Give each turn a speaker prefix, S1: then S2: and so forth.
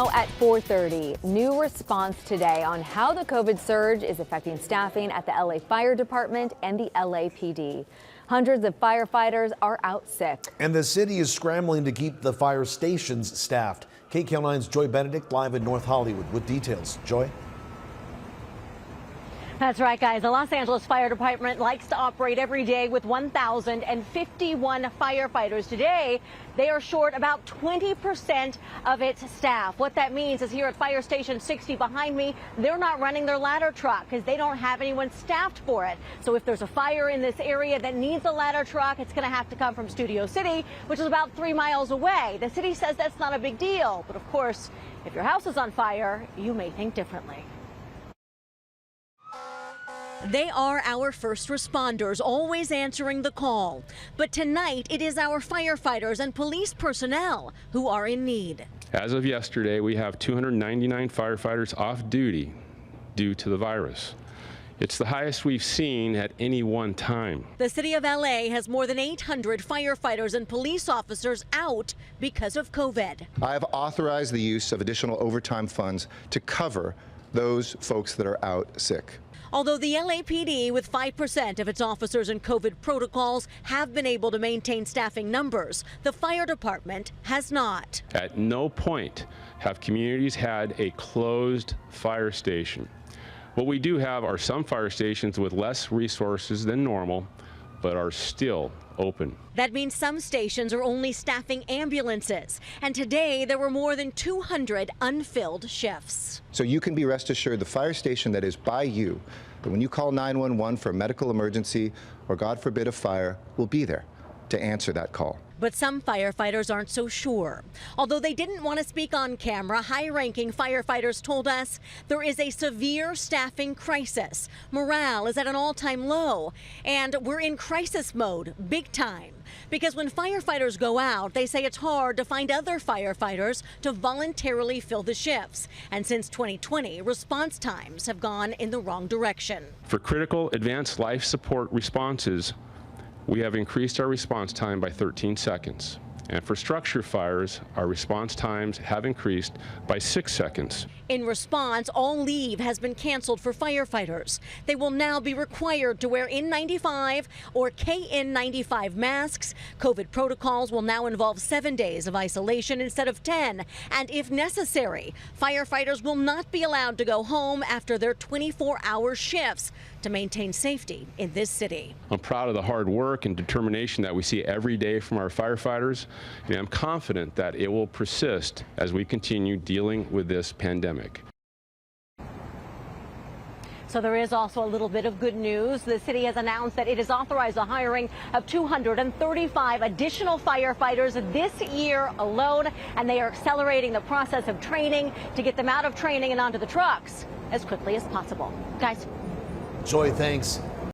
S1: Now at 4:30, new response today on how the COVID surge is affecting staffing at the LA Fire Department and the LAPD. Hundreds of firefighters are out sick.
S2: And the city is scrambling to keep the fire stations staffed. KCAL9's Joy Benedict live in North Hollywood with details. Joy?
S3: That's right, guys. The Los Angeles Fire Department likes to operate every day with 1,051 firefighters. Today, they are short about 20% of its staff. What that means is here at Fire Station 60 behind me, they're not running their ladder truck because they don't have anyone staffed for it. So if there's a fire in this area that needs a ladder truck, it's going to have to come from Studio City, which is about 3 miles away. The city says that's not a big deal. But of course, if your house is on fire, you may think differently. They are our first responders, always answering the call. But tonight, it is our firefighters and police personnel who are in need.
S4: As of yesterday, we have 299 firefighters off duty due to the virus. It's the highest we've seen at any one time.
S3: The city of LA has more than 800 firefighters and police officers out because of COVID.
S5: I have authorized the use of additional overtime funds to cover those folks that are out sick.
S3: Although the LAPD, with 5% of its officers in COVID protocols, have been able to maintain staffing numbers, the fire department has not.
S4: At no point have communities had a closed fire station. What we do have are some fire stations with less resources than normal, but are still open.
S3: That means some stations are only staffing ambulances. And today there were more than 200 unfilled shifts.
S5: So you can be rest assured the fire station that is by you, that when you call 911 for a medical emergency or God forbid a fire, will be there to answer that call.
S3: But some firefighters aren't so sure. Although they didn't want to speak on camera, high-ranking firefighters told us there is a severe staffing crisis. Morale is at an all-time low, and we're in crisis mode, big time. Because when firefighters go out, they say it's hard to find other firefighters to voluntarily fill the shifts. And since 2020, response times have gone in the wrong direction.
S4: For critical advanced life support responses, we have increased our response time by 13 seconds. And for structure fires, our response times have increased by 6 seconds.
S3: In response, all leave has been canceled for firefighters. They will now be required to wear N95 or KN95 masks. COVID protocols will now involve 7 days of isolation instead of 10. And if necessary, firefighters will not be allowed to go home after their 24-hour shifts to maintain safety in this city.
S4: I'm proud of the hard work and determination that we see every day from our firefighters, and I'm confident that it will persist as we continue dealing with this pandemic.
S3: So there is also a little bit of good news. The city has announced that it has authorized the hiring of 235 additional firefighters this year alone, and they are accelerating the process of training to get them out of training and onto the trucks as quickly as possible. Guys.
S2: Joy, thanks.